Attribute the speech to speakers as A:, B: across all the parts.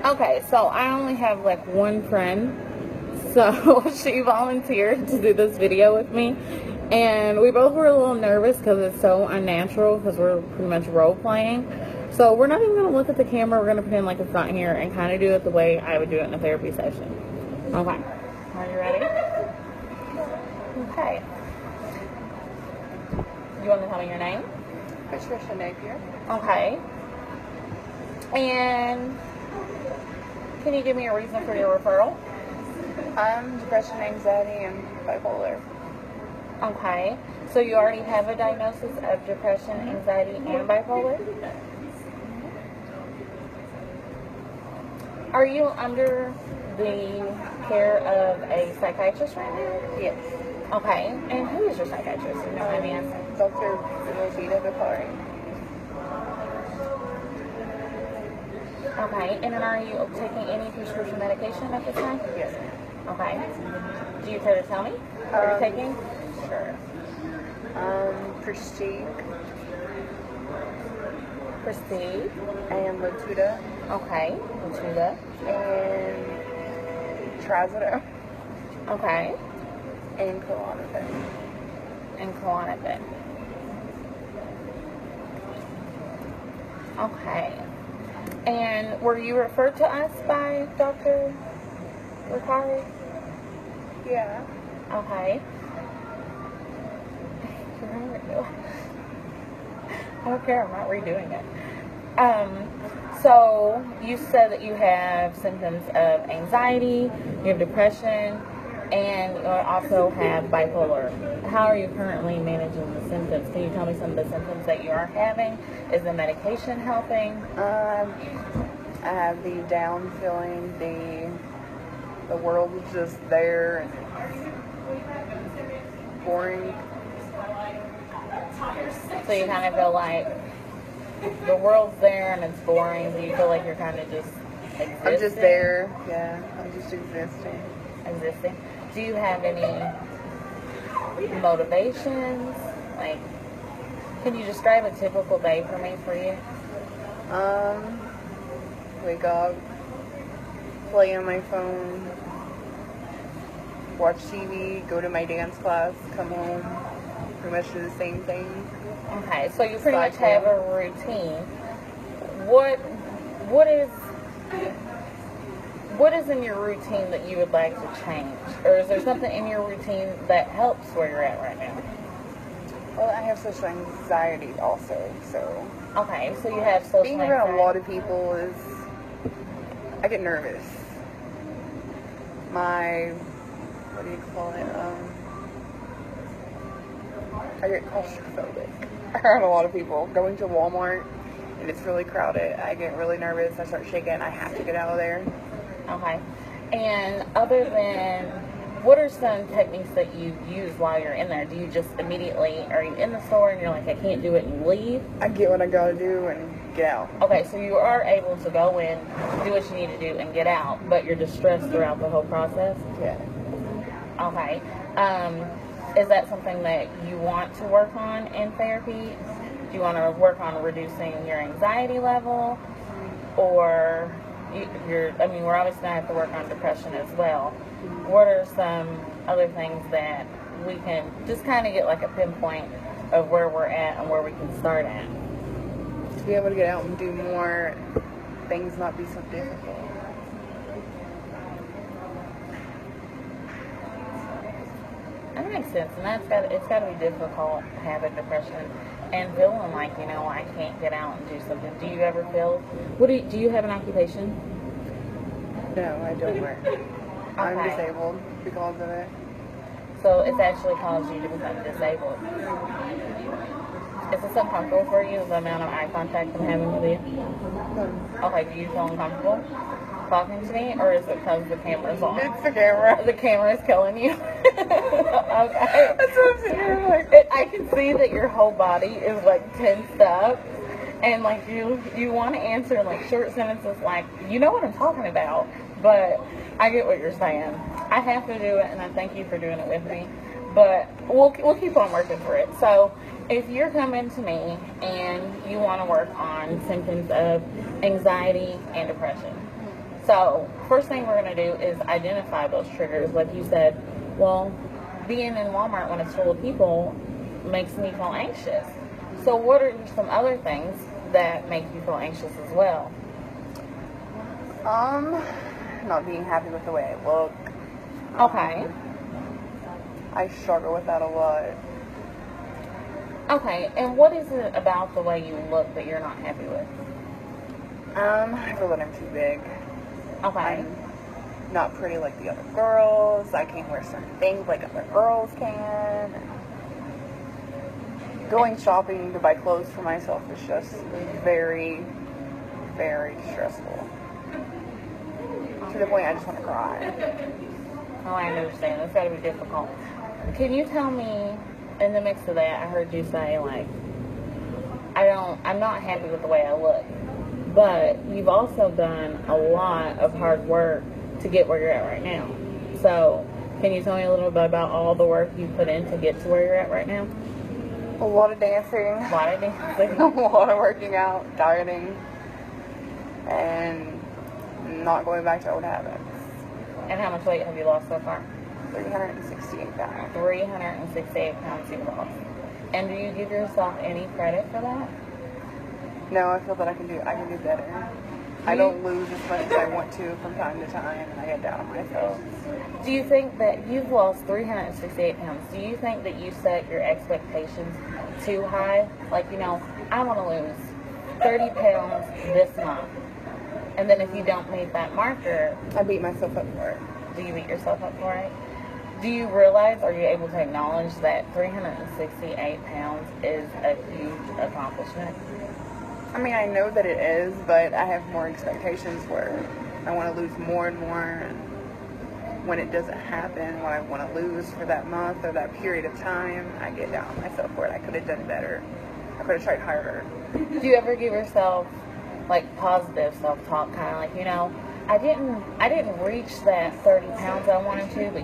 A: Okay, so I only have like one friend. So she volunteered to do this video with me. And we both were a little nervous because it's so unnatural because we're pretty much role playing. So we're not even going to look at the camera. We're going to pretend like it's not here and kind of do it the way I would do it in a therapy session. Okay. Are you ready? Okay. You want to tell me your name?
B: Patricia Napier.
A: Okay. And can you give me a reason for your referral?
B: Depression, anxiety, and bipolar.
A: Okay. So you already have a diagnosis of depression, anxiety, and bipolar? Are you under the care of a psychiatrist right now?
B: Yes.
A: Okay. And who is your psychiatrist? You know what I mean?
B: Dr. Rosita Vicari.
A: Okay. And then are you taking any prescription medication at this time?
B: Yes.
A: Okay. Do you care to tell me what you're taking?
B: Sure. Prestige
A: Prestige.
B: and Latuda
A: Okay. Latuda.
B: and Trazodone
A: Okay.
B: and Klonopin.
A: And Klonopin. Okay. And were you referred to us by Dr. Ricari?
B: Yeah.
A: Okay. I don't care, I'm not redoing it. So you said that you have symptoms of anxiety, you have depression, and you also have bipolar. How are you currently managing the symptoms? Can you tell me some of the symptoms that you are having? Is the medication helping?
B: I have the down feeling, the world is just there and it's boring.
A: So you kind of feel like the world's there and it's boring. Do you feel like you're kind of just existing?
B: I'm just there. Yeah, I'm just
A: Existing. Do you have any motivations? Like, can you describe a typical day for me for you?
B: Wake up, play on my phone, watch TV, go to my dance class, come home, pretty much do the same thing.
A: Okay, so you pretty much have a routine. What is in your routine that you would like to change? Or is there something in your routine that helps where you're at right now?
B: Well, I have social anxiety also, so
A: Okay, so you have social
B: being around
A: anxiety.
B: a lot of people I get nervous. What do you call it? I get claustrophobic around a lot of people. Going to Walmart and it's really crowded, I get really nervous. I start shaking. I have to get out of there.
A: Okay. And other than, what are some techniques that you use while you're in there? Do you just immediately, are you in the store and you're like, I can't do it, and you leave?
B: I get what I gotta do and get out.
A: Okay, so you are able to go in, do what you need to do, and get out, but you're distressed throughout the whole process?
B: Yeah.
A: Okay. Is that something that you want to work on in therapy? Do you want to work on reducing your anxiety level? Or we're obviously going to have to work on depression as well. What are some other things that we can just kind of get like a pinpoint of where we're at and where we can start at?
B: To be able to get out and do more things, not be so difficult.
A: That makes sense, and it's got to be difficult having depression and feeling like, I can't get out and do something. Do you ever feel, do you have an occupation?
B: No, I don't work. I'm
A: Okay.
B: disabled because of it.
A: So it's actually caused you to become disabled. Is this uncomfortable for you, the amount of eye contact I'm having with you? Okay, do you feel uncomfortable talking to me, or is it because the camera's on?
B: It's the camera.
A: The camera is killing you. Okay.
B: That's what I'm sitting here like.
A: I can see that your whole body is like tensed up, and like you want to answer in like short sentences, like, you know what I'm talking about, but I get what you're saying. I have to do it, and I thank you for doing it with me. But we'll keep on working for it. So if you're coming to me and you want to work on symptoms of anxiety and depression, So, first thing we're going to do is identify those triggers. Like you said, well, being in Walmart when it's full of people makes me feel anxious. So, what are some other things that make you feel anxious as well?
B: Not being happy with the way I look.
A: Okay.
B: I struggle with that a lot.
A: Okay, and what is it about the way you look that you're not happy with?
B: I feel that I'm too big.
A: Okay.
B: I'm not pretty like the other girls. I can't wear certain things like other girls can. Going shopping to buy clothes for myself is just very, very stressful. To the point I just want to cry.
A: Oh, I understand. It's got to be difficult. Can you tell me, in the mix of that, I heard you say, like, I'm not happy with the way I look. But you've also done a lot of hard work to get where you're at right now. So, can you tell me a little bit about all the work you put in to get to where you're at right now?
B: A lot of dancing.
A: A lot of dancing.
B: A lot of working out, dieting, and not going back to old habits.
A: And how much weight have you lost so far?
B: 368 pounds.
A: 368 pounds you've lost. And do you give yourself any credit for that?
B: No, I feel that I can do better. I don't lose as much as I want to from time to time, and I get down on myself.
A: Do you think that you've lost 368 pounds? Do you think that you set your expectations too high? Like, I want to lose 30 pounds this month. And then if you don't meet that marker,
B: I beat myself up for it.
A: do you beat yourself up for it? Do you realize, are you able to acknowledge that 368 pounds is a huge accomplishment?
B: I mean, I know that it is, but I have more expectations where I want to lose more and more. And when it doesn't happen, when I want to lose for that month or that period of time, I get down on myself for it. I could have done better. I could have tried harder.
A: Do you ever give yourself like positive self-talk, kind of like, I didn't reach that 30 pounds I wanted to, but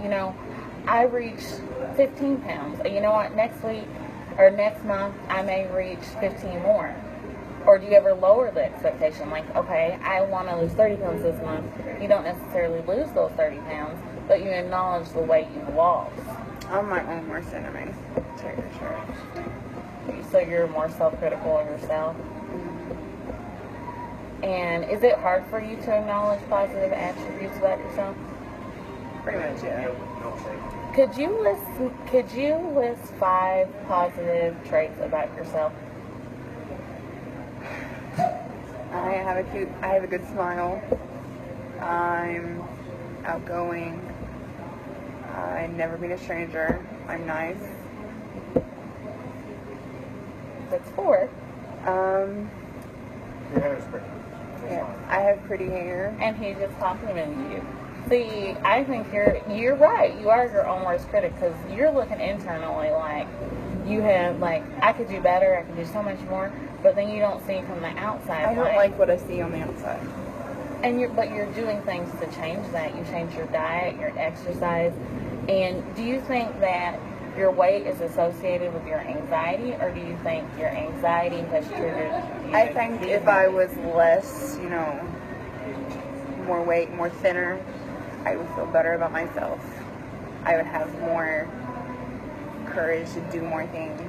A: I reached 15 pounds. You know what, next week or next month I may reach 15 more. Or do you ever lower the expectation, like, okay, I want to lose 30 pounds this month? You don't necessarily lose those 30 pounds, but you acknowledge the weight you've lost.
B: I'm my own worst enemy. Tell you the truth.
A: So you're more self-critical of yourself. And is it hard for you to acknowledge positive attributes about yourself?
B: Pretty much, yeah.
A: Could you list 5 positive traits about yourself?
B: I have a good smile. I'm outgoing. I've never been a stranger. I'm nice.
A: That's 4.
C: Your hair is pretty.
B: Yeah, I have pretty hair.
A: And he just complimented you. See, I think you're right. You are your own worst critic because you're looking internally like you have, like, I could do better, I could do so much more, but then you don't see from the outside.
B: I don't like what I see on the outside.
A: But you're doing things to change that. You change your diet, your exercise. And do you think that your weight is associated with your anxiety, or do you think your anxiety has triggered you?
B: I think if I was less, more weight, more thinner, I would feel better about myself. I would have more courage to do more things.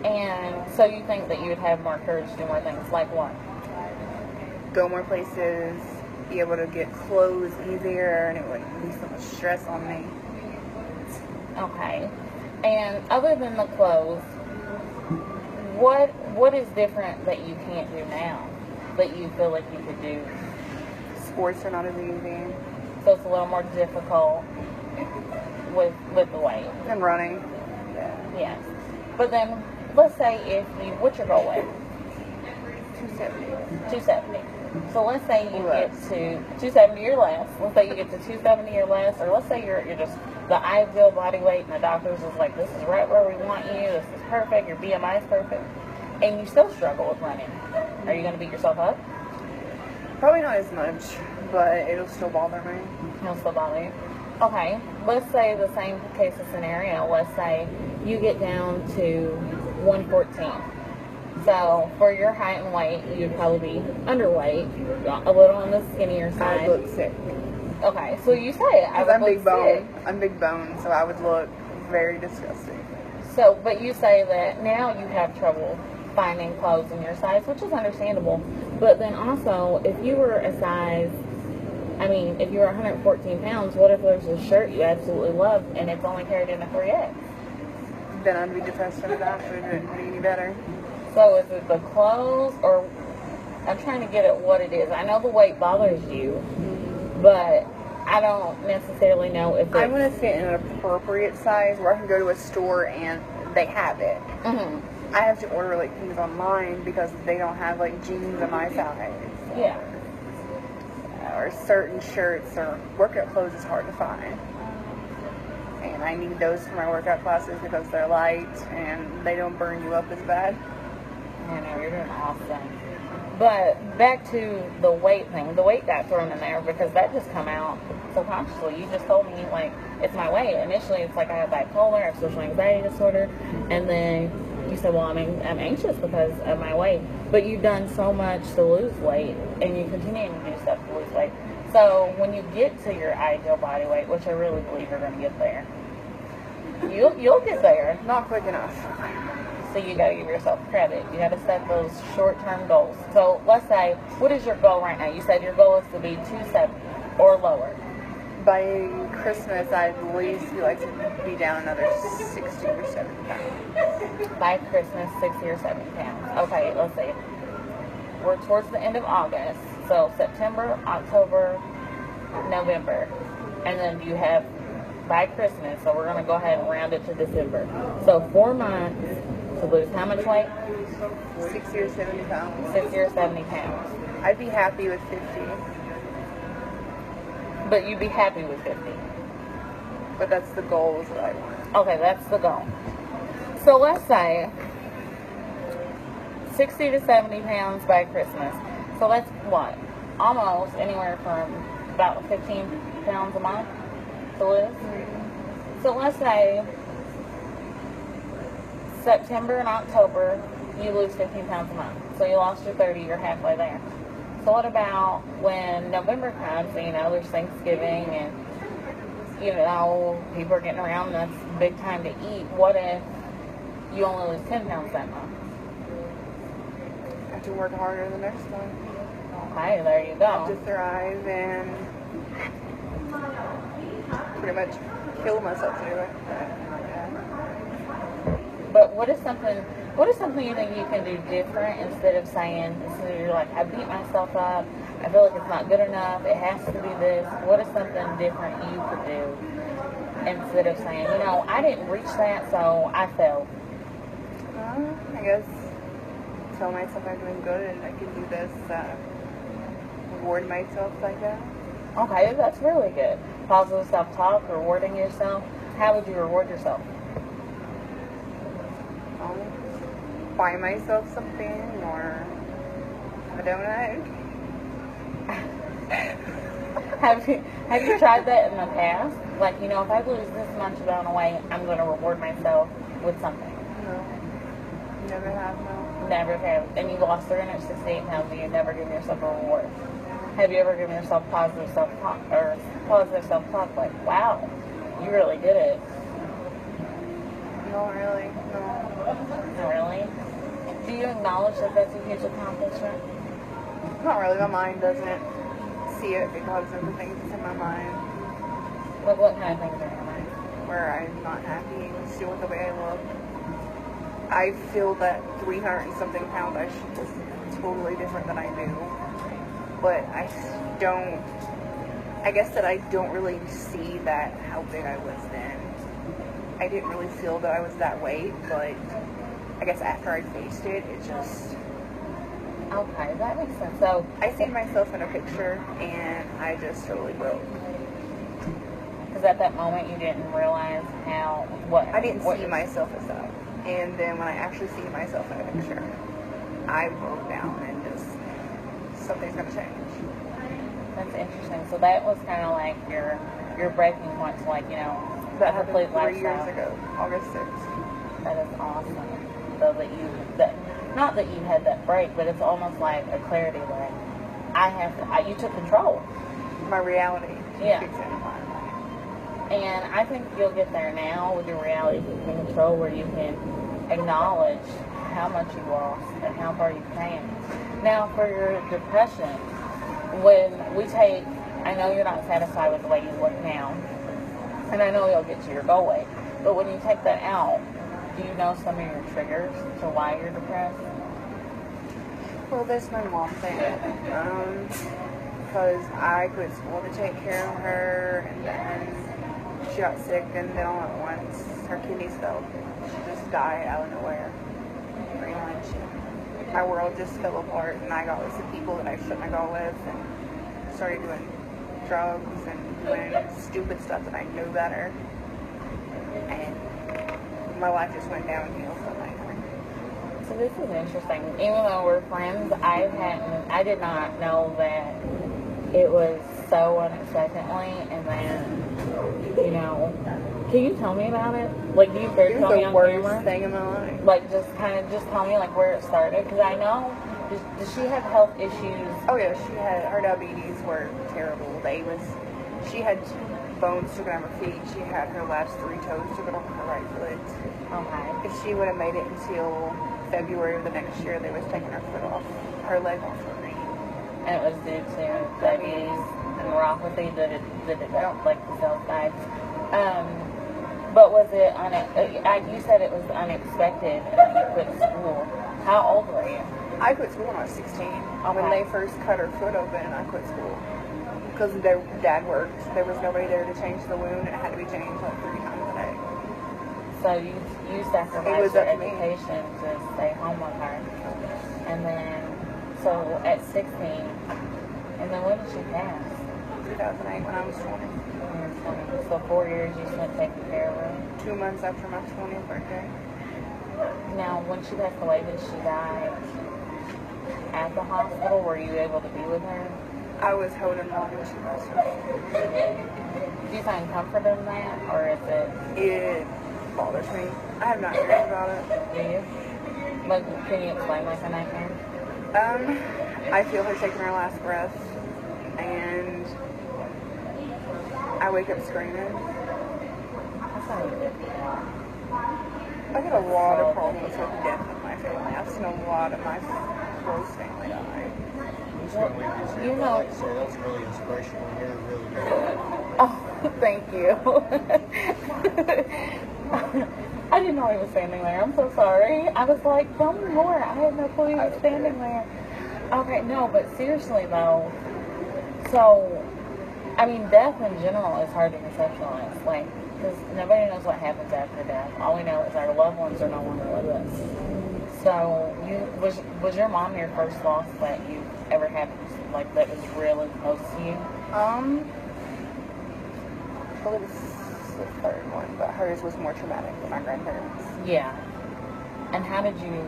A: And so you think that you would have more courage to do more things, like what?
B: Go more places, be able to get clothes easier, and it wouldn't be so much stress on me.
A: Okay. And other than the clothes, what is different that you can't do now that you feel like you could do?
B: Sports are not as easy.
A: So it's a little more difficult with the weight.
B: And running. Yeah.
A: Yes. But then, let's say what's your goal weight?
B: 270.
A: 270. So let's say you
B: Less.
A: get to 270 or less. Let's say you get to 270 or less, or let's say you're just the ideal body weight, and the doctors is like, this is right where we want you. This is perfect. Your BMI is perfect, and you still struggle with running. Are you going to beat yourself up?
B: Probably not as much, but it'll still bother me.
A: It'll still bother you. Okay. Let's say the same case of scenario. Let's say you get down to 114. So for your height and weight, you'd probably be underweight, a little on the skinnier
B: I
A: side.
B: look sick.
A: Okay, so you say it. I
B: Because
A: would
B: I'm big
A: look
B: bone.
A: sick.
B: I'm big bone, so I would look very disgusting.
A: So, but you say that now you have trouble finding clothes in your size, which is understandable. But then also, if you were a size, I mean, if you were 114 pounds, what if there's a shirt you absolutely love and it's only carried in a 3X?
B: Then I'd be depressed for that. Would it be any better?
A: So is it the clothes, or I'm trying to get at what it is. I know the weight bothers you, but I don't necessarily know if
B: I
A: it's...
B: want to fit in an appropriate size where I can go to a store and they have it.
A: Mhm.
B: I have to order like things online because they don't have like jeans in my size.
A: Yeah.
B: Or certain shirts or workout clothes is hard to find. And I need those for my workout classes because they're light and they don't burn you up as bad.
A: I know, you're doing awesome. But back to the weight thing. The weight got thrown in there because that just come out subconsciously. You just told me, like, it's my weight. Initially, it's like I have bipolar, I have social anxiety disorder. And then you said, well, I'm anxious because of my weight. But you've done so much to lose weight, and you continue to do stuff to lose weight. So when you get to your ideal body weight, which I really believe you're going to get there, you'll get there.
B: Not quick enough.
A: So you got to give yourself credit. You got to set those short-term goals. So let's say, what is your goal right now? You said your goal is to be 270 or lower.
B: By Christmas, I'd at least like to be down another 60 or 70 pounds.
A: By Christmas, 60 or 70 pounds. Okay, let's see. We're towards the end of August. So September, October, November. And then you have by Christmas. So we're going to go ahead and round it to December. So 4 months to lose how much weight?
B: 60 or 70 pounds.
A: 60 or 70 pounds.
B: I'd be happy with 50.
A: But you'd be happy with 50.
B: But that's the goals that I want.
A: Okay, that's the goal. So let's say 60 to 70 pounds by Christmas. So that's what? Almost anywhere from about 15 pounds a month to lose. So let's say September and October, you lose 15 pounds a month. So you lost your 30, you're halfway there. So what about when November comes, you know, there's Thanksgiving and, you know, people are getting around and that's a big time to eat. What if you only lose 10 pounds that month?
B: I have to work harder the next one.
A: Okay, there you
B: I have to
A: go.
B: thrive and pretty much kill myself to do it.
A: But what is something you think you can do different instead of saying, instead of you're like, I beat myself up, I feel like it's not good enough, it has to be this. What is something different you could do instead of saying, you know, I didn't reach that, so I failed?
B: I guess tell myself I'm doing good and I can do this. Reward myself like that.
A: Okay, that's really good. Positive self-talk, rewarding yourself. How would you reward yourself?
B: Buy myself something or a donut.
A: Have you tried that in the past? Like, you know, if I lose this much amount of weight, I'm going to reward myself with something.
B: No. Never have, no.
A: Never have. And you lost 368 pounds and you never given yourself a reward. Have you ever given yourself positive self-talk or positive self-talk like, wow, you really did it?
B: Not really, no.
A: Not really? Do you acknowledge that that's a huge accomplishment?
B: Not really. My mind doesn't see it because of the things that's in my mind.
A: Like what kind of things are in your mind?
B: Where I'm not happy still with the way I look. I feel that 300 and something pounds I should look totally different than I do. But I don't, I guess that I don't really see that how big I was then. I didn't really feel that I was that weight, but I guess after I faced it, it just...
A: Okay, that makes sense. So
B: I seen myself in a picture and I just totally broke.
A: because at that moment you didn't realize
B: I didn't see myself as that. And then when I actually see myself in a picture, I broke down and just, something's gonna change.
A: That's interesting. So that was kind of like your breaking point to, like, you know,
B: That
A: a complete
B: happened 3 years
A: lifestyle.
B: ago, August 6th.
A: That is awesome. So that not that you had that break, but it's almost like a clarity, like, you took control.
B: My reality.
A: Yeah.
B: Kicks in finally.
A: And I think you'll get there now with your reality taking control, where you can acknowledge how much you lost and how far you came. Now, for your depression, when we take, I know you're not satisfied with the way you look now, and I know you'll get to your goal weight, but when you take that out, do you know some of your triggers to why you're depressed?
B: Well, that's my mom thing. Because I quit school to take care of her, and then she got sick, and then all at once, her kidneys failed. She just died out of nowhere, pretty much. My world just fell apart, and I got with some people that I shouldn't have got with, and started doing drugs and doing stupid stuff that I knew better. And my life just went downhill from there.
A: So this is interesting. Even though we're friends, I did not know that it was so unexpectedly, and then, you know, can you tell me about it? Like, do you care to tell me on camera?
B: It was the worst thing in my life.
A: Like, just tell me, like, where it started, because I know, does she have health issues?
B: Oh yeah, her diabetes were terrible. She had bones taken out of her feet. She had her last 3 toes taken off her right foot.
A: Okay.
B: If she would have made it until February of the next year, they was taking her foot off, her leg off her knee.
A: And it was due to diabetes and neuropathy that it like the cells died. But was it, you said it was unexpected and you quit school. How old were you?
B: I quit school when I was 16.
A: Okay.
B: When they first cut her foot open, I quit school. Because their dad worked. There was nobody there to change the wound, and it had to be changed like 3 times a day.
A: So you sacrificed your education to stay home with her. And then, so at 16, and then when did she pass?
B: 2008 when I was 20.
A: So 4 years you spent taking care of her?
B: 2 months after my 20th birthday.
A: Now, when she passed away, did she die at the hospital? Were you able to be with her?
B: I was holding on when she passed away.
A: Do you find comfort in that, or is it?
B: It bothers me. I have nightmares about it.
A: Do you? But can you explain like a nightmare?
B: I feel her taking her last breath, and I wake up screaming.
A: That's not even good.
B: I get a lot of problems with death in my family. I've seen a lot of my close family die.
A: You know,
C: like I said, that's really inspirational. You're really good.
A: Oh, thank you. I didn't know he was standing there. I'm so sorry. I was like, tell me more. I had no clue he was standing there. Okay, no, but seriously though, so, I mean, death in general is hard to conceptualize. Like, because nobody knows what happens after death. All we know is our loved ones are no longer with us. So, was your mom your first loss that you ever had, like, that was really close to you?
B: I believe it's the third one, but hers was more traumatic than my grandparents.
A: Yeah. And how did you,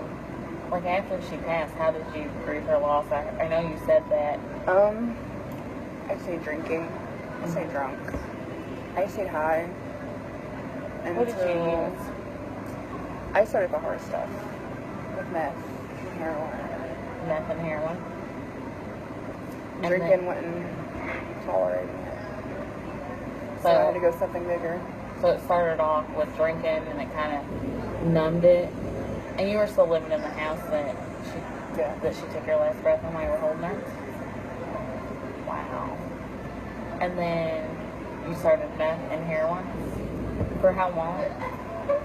A: like, after she passed, how did you grieve her loss? I know you said that.
B: I say drinking. I say drunk. I stayed high.
A: What did you use?
B: I started the hard stuff. With meth and heroin.
A: Meth and heroin? And
B: Drinking
A: then,
B: wasn't tolerating it.
A: so
B: So I had to go something bigger.
A: So it started off with drinking, and it kind of numbed it. And you were still living in the house that she took her last breath in while you were holding her? Wow. And then you started meth and heroin? For how long?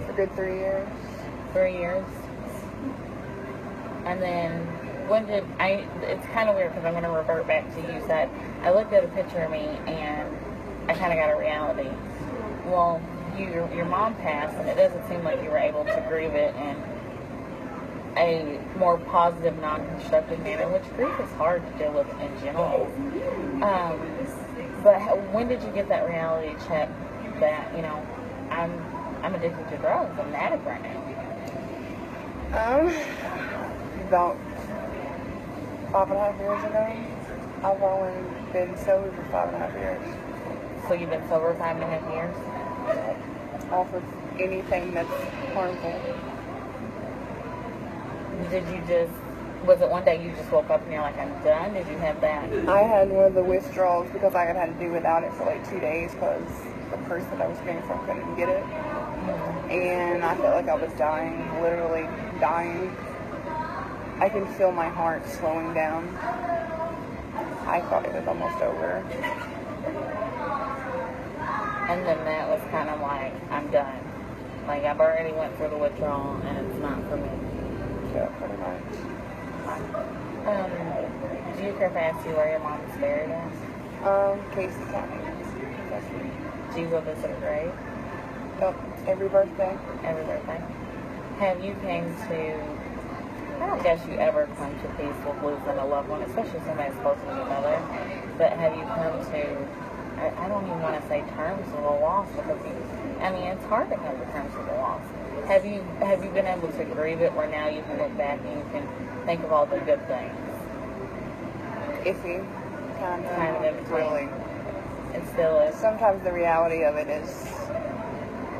B: For a good 3 years.
A: 3 years? And then it's kind of weird because I'm going to revert back to you said, I looked at a picture of me and I kind of got a reality. Well, your mom passed, and it doesn't seem like you were able to grieve it in a more positive, non-constructive manner, which grief is hard to deal with in general. But when did you get that reality check that, you know, I'm addicted to drugs, I'm an addict right now?
B: About 5.5 years ago. I've only been sober for 5.5 years.
A: So you've been sober 5.5 years?
B: Off of anything that's harmful.
A: did you just, was it one day you just woke up and you're like, I'm done? Did you have that?
B: I had one of the withdrawals because I had had to do without it for like 2 days because the person that I was getting from couldn't get it. And I felt like I was dying, literally dying. I can feel my heart slowing down. I thought it was almost over.
A: And then that was kind of like, I'm done. Like, I've already went through the withdrawal and it's not for me.
B: Yeah, pretty much.
A: Do you care if I ask you where your mom is buried at?
B: Casey County.
A: Do you go visit her grave
B: Yep, every birthday.
A: every birthday? Have you came to, I don't guess you ever come to peace with losing a loved one, especially somebody as close as your mother, but have you come to, I don't even want to say terms with a loss because it's hard to come to terms with a loss. Have you been able to grieve it where now you can look back and you can think of all the good things?
B: Iffy. Kind
A: Kind of
B: of. Really.
A: It still is.
B: Sometimes the reality of it is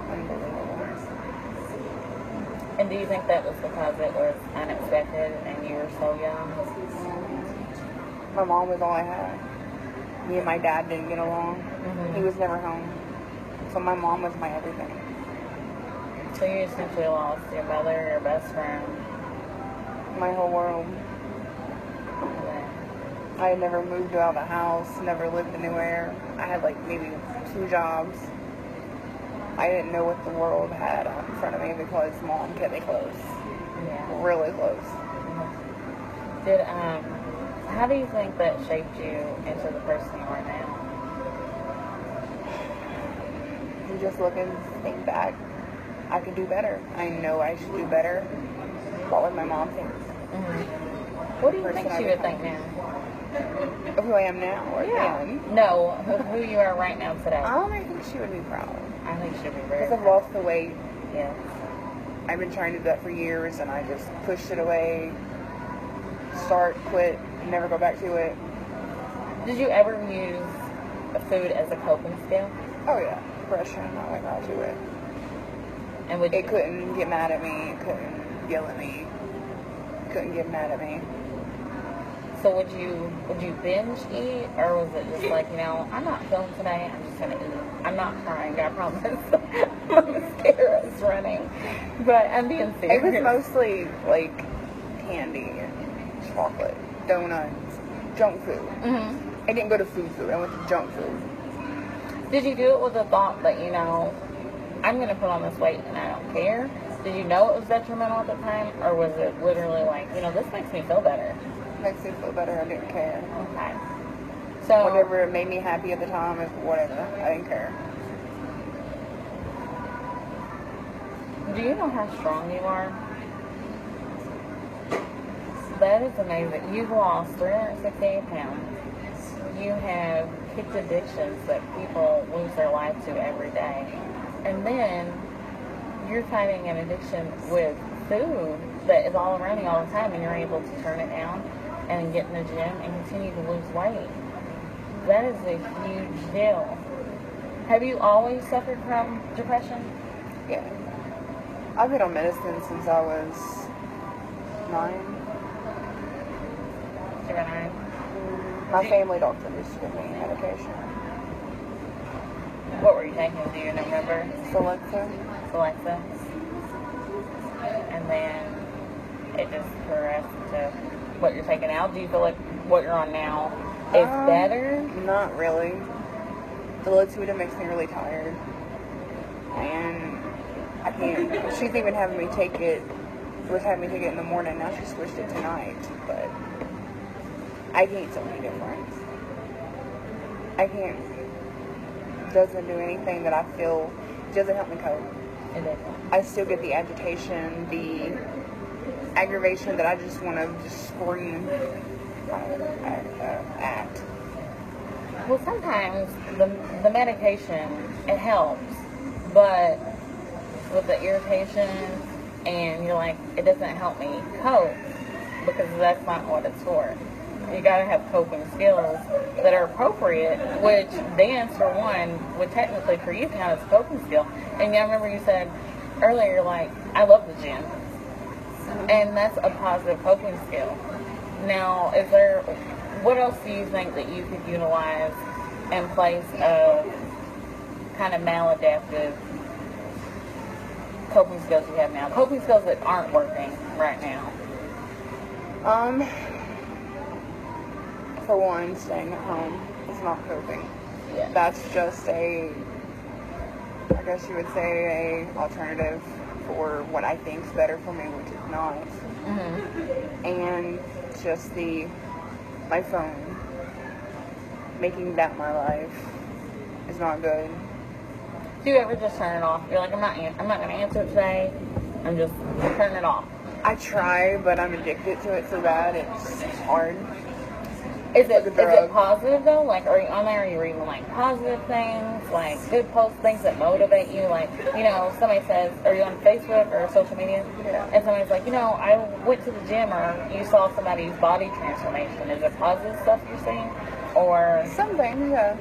B: unbelievable.
A: And do you think that was because it was unexpected and you were so young?
B: My mom was all I had. Me and my dad didn't get along.
A: Mm-hmm.
B: He was never home. So my mom was my everything.
A: So you essentially lost your mother, your best friend.
B: My whole world. I had never moved out of the house, never lived anywhere. I had like maybe 2 jobs. I didn't know what the world had out in front of me because mom kept me close.
A: Yeah.
B: Really close.
A: Did how do you think that shaped you into the person you are now?
B: You just look and think back. I could do better. I know I should do better. What would my mom think?
A: Mm-hmm. What do you think she would think now?
B: Of who I am now or then?
A: No, who you are right now today.
B: I think she would be proud.
A: I think she'd be very
B: Because I've
A: proud.
B: lost the weight.
A: Yeah.
B: I've been trying to do that for years and I just pushed it away. Start, quit, never go back to it.
A: Did you ever use food as a coping skill?
B: Oh yeah, depression, I went out to it.
A: And would
B: It couldn't get mad at me, it couldn't yell at me, couldn't get mad at me.
A: So would you binge eat, or was it just like, I'm not feeling today, I'm just gonna eat. I'm not crying, I promise. My mascara's running, but I'm being serious.
B: It was mostly like candy, chocolate, donuts, junk food.
A: Mm-hmm.
B: I didn't go to food, I went to junk food.
A: Did you do it with the thought that, I'm gonna put on this weight and I don't care? Did you know it was detrimental at the time, or was it literally like, this makes me feel better?
B: Makes me feel better, I didn't care.
A: Okay. So
B: Whatever it made me happy at the time, whatever, I didn't care.
A: do you know how strong you are? That is amazing. You've lost 368 pounds. You have kicked addictions that people lose their life to every day. And then you're fighting an addiction with food that is all around you all the time, and you're able to turn it down and get in the gym and continue to lose weight. That is a huge deal. Have you always suffered from depression?
B: Yeah. I've been on medicine since I was 9.
A: You were 9?
B: My family doctor used to give me medication.
A: What were you taking? Do you remember?
B: Celexa.
A: Alexa. And then it just progressed to what you're taking now. Do you feel like what you're on now is better?
B: Not really. The Latuda makes me really tired. And I can't. She's even having me take it. Was having me take it in the morning. Now she switched it tonight. But I can't tell any difference. I can't. Doesn't do anything that I feel. Doesn't help me cope.
A: It is.
B: I still get the agitation, the aggravation that I just want to just scream at.
A: Well, sometimes the medication, it helps, but with the irritation and you're like, it doesn't help me cope because that's not what it's for. You gotta have coping skills that are appropriate, which dance, for one, would technically for you count as a coping skill. And I remember you said earlier, like, I love the gym. And that's a positive coping skill. Now, what else do you think that you could utilize in place of kind of maladaptive coping skills you have now? Coping skills that aren't working right now.
B: For one, staying at home is not coping.
A: Yeah.
B: That's just I guess you would say, a alternative for what I think's better for me, which is not.
A: Mm-hmm.
B: And just my phone, making that my life is not good.
A: Do you ever just turn it off? You're like, I'm not going to answer it today. I'm just turning it off.
B: I try, but I'm addicted to it so bad it's hard.
A: Is it positive though? Like, are you on there? Are you reading like positive things, like good posts, things that motivate you? Like, somebody says, are you on Facebook or social media?
B: Yeah.
A: And somebody's like, I went to the gym, or you saw somebody's body transformation. Is it positive stuff you're seeing, or
B: some things? Yeah.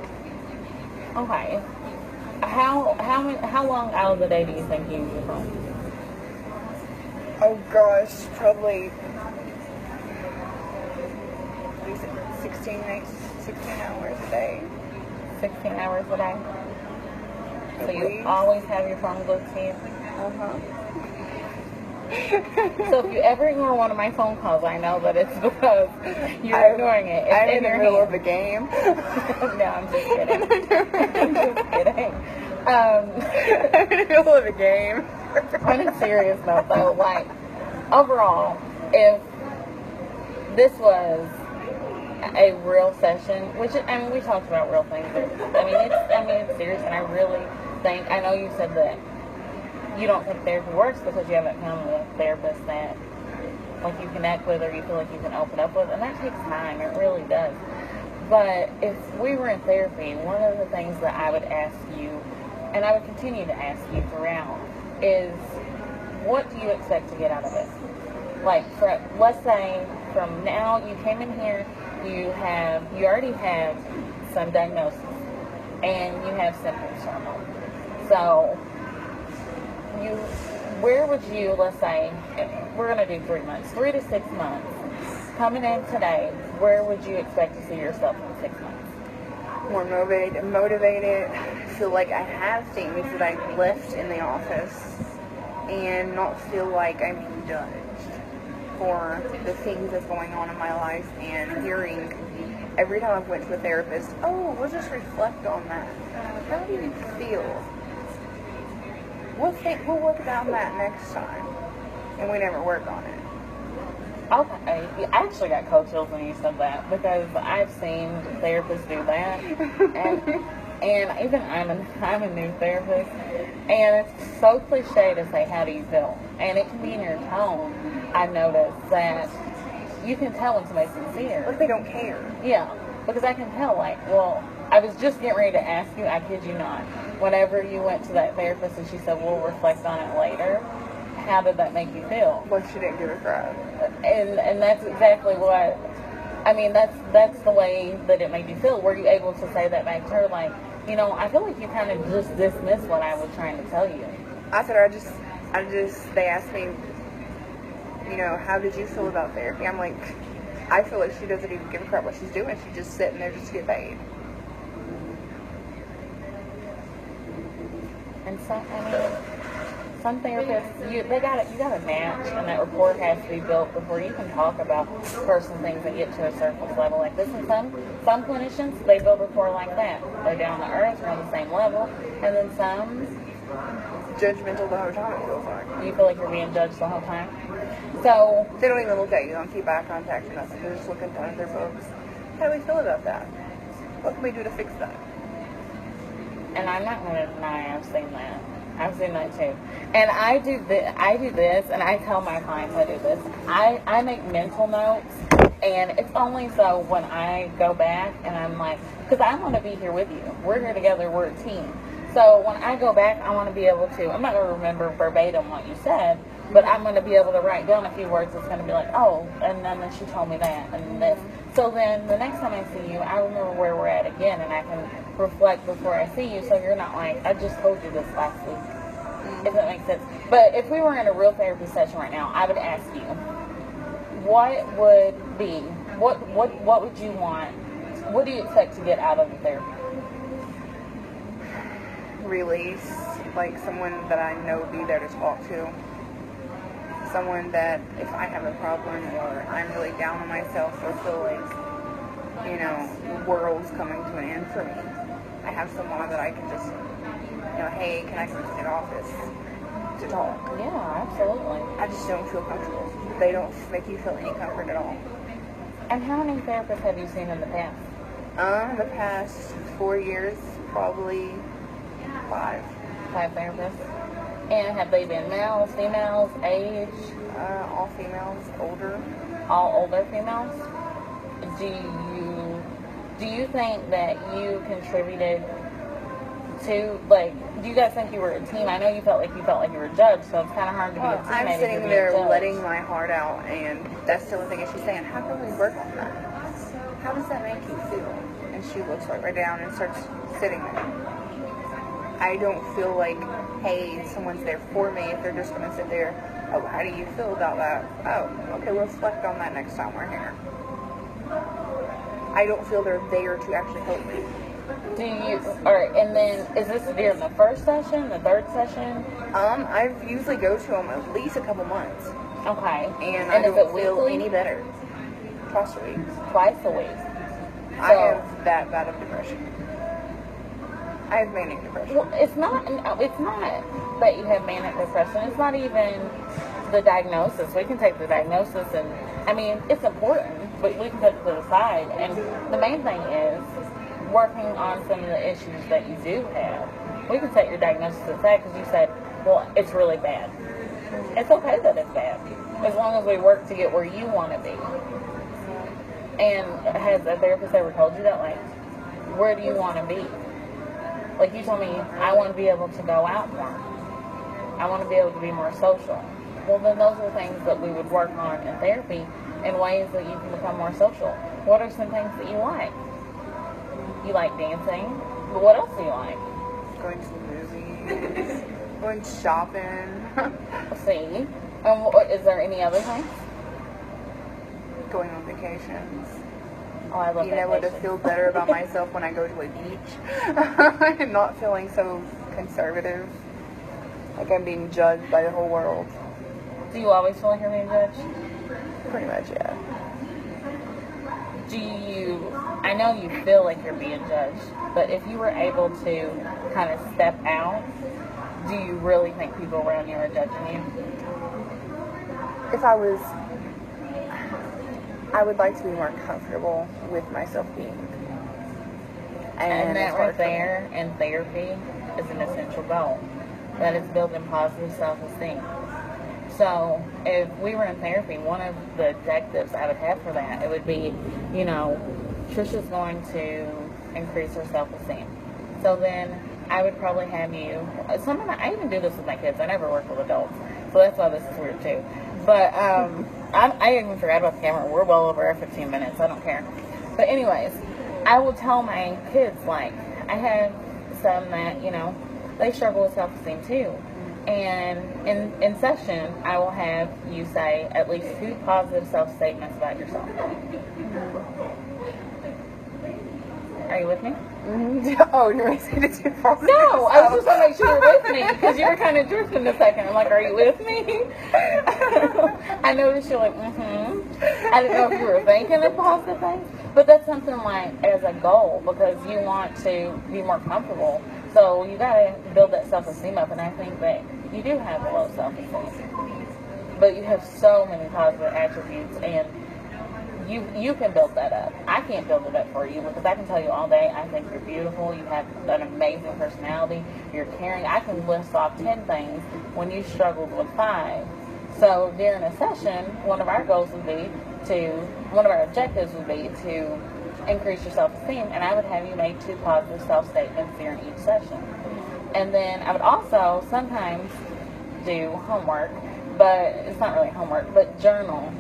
A: Okay. How long out of the day do you think you use your phone?
B: Oh gosh, probably 16 hours a day.
A: 16 hours a day. So
B: At
A: you
B: least.
A: always have your phone glued to you?
B: Uh-huh.
A: So if you ever ignore one of my phone calls, I know that it's because you're ignoring it. It's
B: I'm in the
A: your
B: middle
A: hand.
B: of a game.
A: No, I'm just kidding. I'm just kidding.
B: I'm in the middle of a game.
A: On a serious note, though, like, overall, if this was a real session, which, we talked about real things, but, it's serious, and I really think, I know you said that you don't think therapy works because you haven't found a therapist that, like, you connect with, or you feel like you can open up with, and that takes time, it really does. But if we were in therapy, one of the things that I would ask you, and I would continue to ask you throughout, is what do you expect to get out of it? Like, let's say from now, you came in here, you already have some diagnosis, and you have symptoms from them. So, where would you, let's say, we're going to do 3 months, 3 to 6 months, coming in today, where would you expect to see yourself in 6 months?
B: More motivated, feel like I have things that I left in the office, and not feel like I'm being judged for the things that's going on in my life, and hearing every time I've went to a therapist, oh, we'll just reflect on that. How do you feel? We'll work on that next time, and we never work on it.
A: Okay, I actually got cold chills when you said that, because I've seen therapists do that, and even I'm a new therapist, and it's so cliche to say, how do you feel? And it can be in your tone. I've noticed that you can tell when somebody's sincere.
B: Like they don't care.
A: Yeah, because I can tell, like, well, I was just getting ready to ask you, I kid you not, whenever you went to that therapist and she said, we'll reflect on it later, how did that make you feel?
B: Like she didn't give a crap.
A: And that's exactly what, that's the way that it made you feel. Were you able to say that back to her, like, I feel like you kind of just dismissed what I was trying to tell you?
B: I said, they asked me, how did you feel about therapy? I'm like, I feel like she doesn't even give a crap what she's doing. She's just sitting there just to get paid.
A: And some therapists, you got to match, and that rapport has to be built before you can talk about personal things that get to a surface level like this. And some clinicians, they build rapport like that. They're down to earth, they're on the same level, and then some
B: Judgmental the whole time, it feels like.
A: you feel like you're being judged the whole time. So
B: They don't even look at you. They don't keep eye contact or nothing. They're just looking down at their books. How do we feel about that? What can we do to fix that?
A: And I'm not going to deny I've seen that. I've seen that too. And I do this, and I tell my clients I do this. I make mental notes, and it's only so when I go back and I'm like, because I want to be here with you. We're here together. We're a team. So when I go back, I want to be able to, I'm not going to remember verbatim what you said, but I'm going to be able to write down a few words that's going to be like, oh, and then she told me that, and this. So then the next time I see you, I remember where we're at again, and I can reflect before I see you, so you're not like, I just told you this last week. if that makes sense. But if we were in a real therapy session right now, I would ask you, what would you want? What do you expect to get out of the therapy?
B: Release, like someone that I know would be there to talk to. Someone that if I have a problem or I'm really down on myself or feel like, the world's coming to an end for me, I have someone that I can just, hey, can I come to the office to talk?
A: Yeah, absolutely.
B: I just don't feel comfortable. They don't make you feel any comfort at all.
A: And how many therapists have you seen in the past?
B: The past 4 years, probably 5.
A: 5 therapists. And have they been males, females, age?
B: All females, older.
A: All older females? Do you think that you contributed to, do you guys think you were a team? I know you felt like you were judged, so it's kind of hard to be a teammate.
B: I'm sitting there letting my heart out, and that's the only thing. And she's saying, how can we work on that? How does that make you feel? And she looks right down and starts sitting there. I don't feel like, hey, someone's there for me if they're just going to sit there. Oh, how do you feel about that? Oh, okay, we'll reflect on that next time we're here. I don't feel they're there to actually help me.
A: Alright, and then, is this during the first session, the third session?
B: I usually go to them at least a couple months.
A: Okay.
B: And I don't feel any better. Twice a week.
A: Twice a week.
B: I have that bad of depression. I have manic depression.
A: Well, it's not that you have manic depression. It's not even the diagnosis. We can take the diagnosis and, it's important, but we can put it to the side. And the main thing is working on some of the issues that you do have. We can set your diagnosis aside because you said, well, it's really bad. It's okay that it's bad, as long as we work to get where you want to be. And has a therapist ever told you that, where do you want to be? Like you told me, I want to be able to go out more. I want to be able to be more social. Well, then those are things that we would work on in therapy in ways that you can become more social. What are some things that you like? You like dancing, but what else do you like?
B: Going to the movies, going shopping.
A: See? Is there any other things?
B: Going on vacations.
A: Oh, I love
B: Being able to feel better about myself when I go to a beach. And not feeling so conservative. Like I'm being judged by the whole world.
A: Do you always feel like you're being judged?
B: Pretty much, yeah.
A: I know you feel like you're being judged, but if you were able to kind of step out, do you really think people around you are judging you?
B: If I would like to be more comfortable with myself being.
A: And that right there in therapy is an essential goal. That is building positive self-esteem. So if we were in therapy, one of the objectives I would have for that, it would be, Trisha's going to increase her self-esteem. So then I would probably have you, I even do this with my kids. I never work with adults. So that's why this is weird too. But I even forgot about the camera. We're well over our 15 minutes. I don't care. But anyways, I will tell my kids, I have some that, they struggle with self-esteem too. And in session, I will have you say at least 2 positive self-statements about yourself. Are you with me?
B: Oh, you're making it too positive.
A: No, I was just want to make sure you're with me because you were kind of drifting a second. I'm like, are you with me? I noticed you're like, I didn't know if you were thinking of positive things, but that's something as a goal because you want to be more comfortable. So you got to build that self-esteem up, and I think that you do have a low self-esteem, but you have so many positive attributes, and you can build that up. I can't build it up for you because I can tell you all day, I think you're beautiful, you have an amazing personality, you're caring. I can list off 10 things when you struggled with 5. So during a session, one of our objectives would be to increase your self-esteem, and I would have you make 2 positive self-statements during each session. And then I would also sometimes do homework, but it's not really homework, but journaling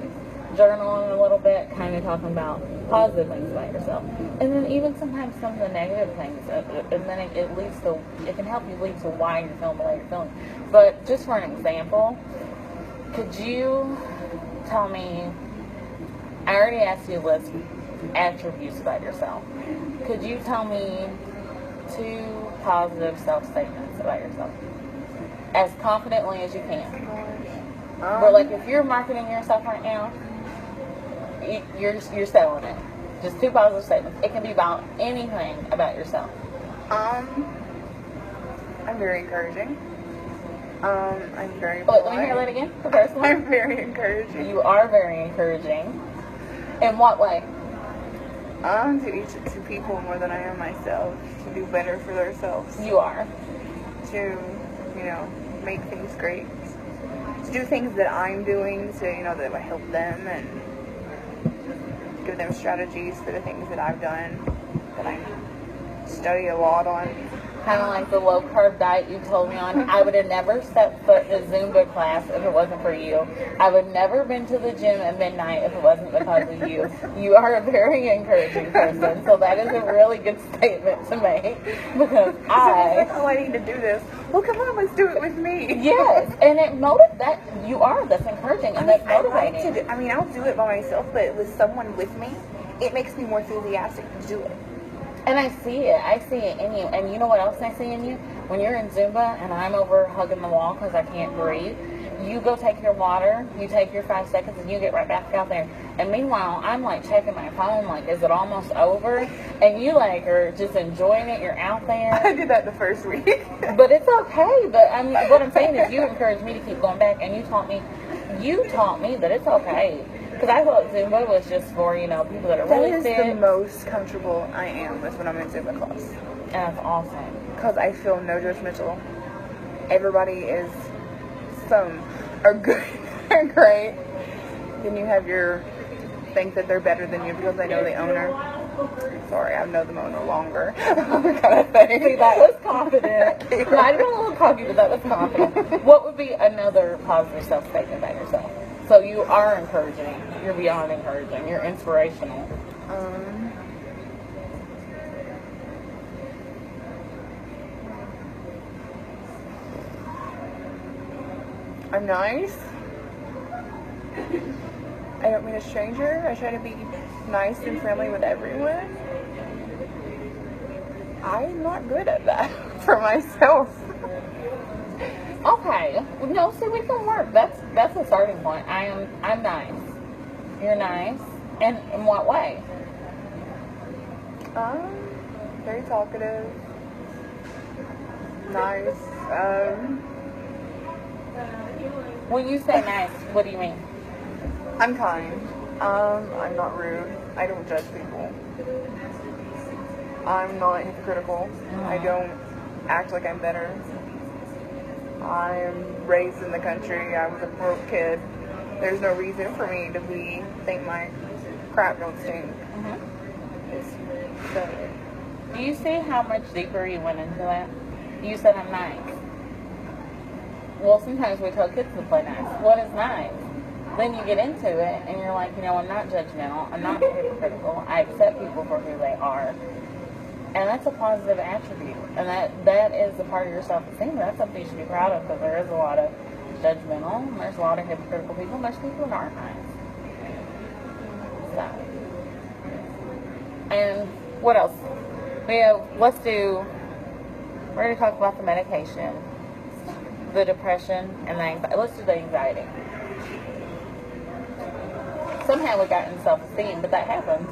A: a little bit, kind of talking about positive things about yourself, and then even sometimes some of the negative things, and then it leads to, it can help you lead to why you're feeling the way you're feeling. But just for an example, could you tell me, I already asked you to list attributes about yourself. Could you tell me 2 positive self-statements about yourself? As confidently as you can. But like if you're marketing yourself right now, you're selling it. Just 2 positive statements. It can be about anything about yourself.
B: I'm very encouraging. I'm very polite.
A: Let me hear that again. The first one.
B: I'm very encouraging.
A: You are very encouraging. In what way?
B: To people more than I am myself, to do better for themselves.
A: You are.
B: To, make things great. To do things that I'm doing to, that will help them, and give them strategies for the things that I've done, that I study a lot on.
A: Kind of like the low-carb diet you told me on. I would have never stepped foot in a Zumba class if it wasn't for you. I would never been to the gym at midnight if it wasn't because of you. You are a very encouraging person, so that is a really good statement to make, because
B: I need to do this. Well, come on, let's do it with me.
A: Yes, and it motivates, that you are, that's encouraging, and that's motivating.
B: I'll do it by myself, but with someone with me, it makes me more enthusiastic to do it.
A: And I see it in you. And you know what else I see in you? When you're in Zumba and I'm over hugging the wall because I can't breathe, you go take your water, you take your 5 seconds, and you get right back out there. And meanwhile, I'm like checking my phone, like, is it almost over? And you like are just enjoying it, you're out there.
B: I did that the first week.
A: But it's okay. But I mean, what I'm saying is you encouraged me to keep going back, and you taught me that it's okay. Because I thought Zumba was just for, people that are really fit.
B: That is the most comfortable I am is when I'm in Zumba class.
A: And that's awesome.
B: Because I feel no judgmental. Everybody is, some are good and great. Then you have your, think that they're better than you because they know the owner. Sorry, I've known the owner longer. Kind of thing.
A: See, that was confident. Might have been a little cocky, but that was confident. What would be another positive self-statement about yourself? So you are encouraging. You're beyond encouraging. You're inspirational.
B: I'm nice. I don't mean a stranger. I try to be nice and friendly with everyone. I'm not good at that for myself.
A: Okay. No, see, we can work. That's a starting point. I'm nice. You're nice. And in what way?
B: Very talkative. Nice.
A: When you say nice, what do you mean?
B: I'm kind. I'm not rude. I don't judge people. I'm not hypocritical. I don't act like I'm better. I'm raised in the country. I was a broke kid. There's no reason for me to think my crap don't stink.
A: Do you see how much deeper you went into that? You said I'm nice. Well, sometimes we tell kids to play nice. What is nice? Then you get into it and you're like, I'm not judgmental. I'm not hypocritical. I accept people for who they are. And that's a positive attribute. And that is a part of your self-esteem. That's something you should be proud of, because there is a lot of judgmental, and there's a lot of hypocritical people, and there's people that aren't nice. So. And what else? We're going to talk about the medication, the depression, and the anxiety. Let's do the anxiety. Somehow we got into self-esteem, but that happens.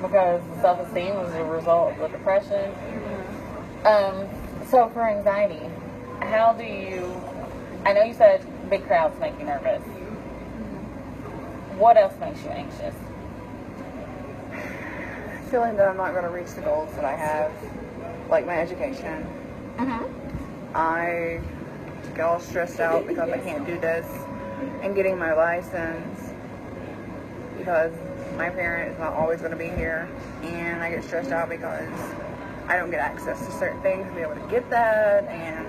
A: Because self-esteem was a result of the depression. So for anxiety, how do you, I know you said big crowds make you nervous. What else makes you anxious?
B: Feeling that I'm not going to reach the goals that I have, like my education. I get all stressed out because I can't do this, and getting my license because my parent is not always going to be here, and I get stressed out because I don't get access to certain things to be able to get that, and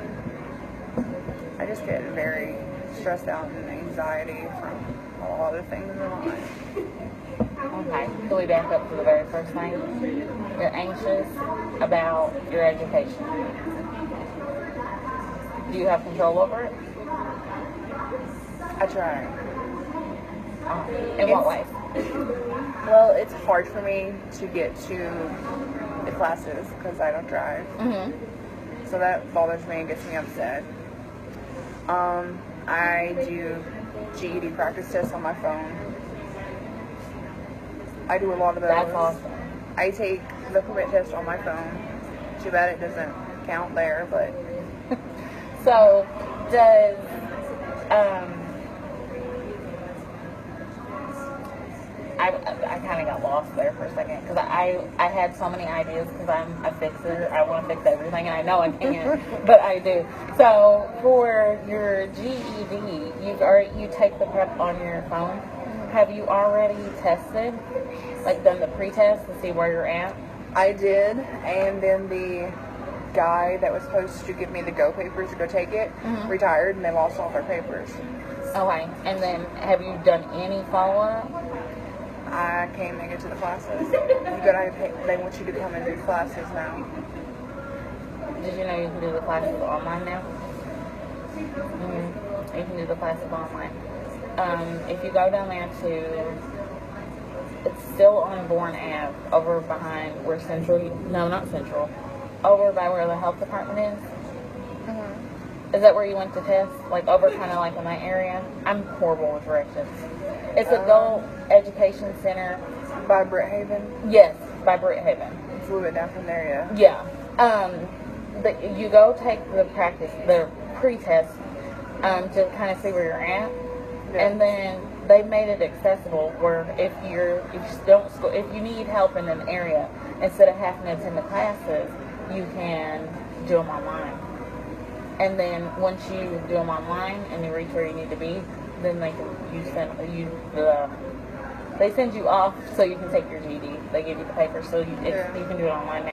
B: I just get very stressed out and anxiety from a lot of things in life.
A: Okay, so we back up to the very first thing. You're anxious about your education. Do you have control over it?
B: I try.
A: In what way?
B: Well, it's hard for me to get to the classes because I don't drive.
A: Mm-hmm.
B: So that bothers me and gets me upset. I do GED practice tests on my phone. I do a lot of those.
A: That's awesome.
B: I take the permit test on my phone. Too bad it doesn't count there, but
A: So, does I kind of got lost there for a second because I had so many ideas because I'm a fixer. I want to fix everything, and I know I can't, but I do. So for your GED, you take the prep on your phone. Have you already tested, like done the pre-test to see where you're at?
B: I did, and then the guy that was supposed to give me the go papers to go take it retired, and they lost all their papers.
A: Okay, and then have you done any follow-up?
B: I can't make it to the classes. They want you to come and do classes now.
A: Did you know you can do the classes online now? You can do the classes online. If you go down there to, it's still on Bourne Ave, over behind where over by where the health department is. Is that where you went to test? Like over kind of like in that area? I'm horrible with directions. It's Adult Education Center.
B: By Britthaven?
A: Yes, by Britthaven.
B: It's a little bit down from there, yeah.
A: Yeah. You go take the pre-test, to kind of see where you're at.
B: Yeah.
A: And then they made it accessible where if you need help in an area, instead of having to attend the classes, you can do them online. And then once you do them online and you reach where you need to be, then they send you off so you can take your GED. They give you the paper so you can do it online now.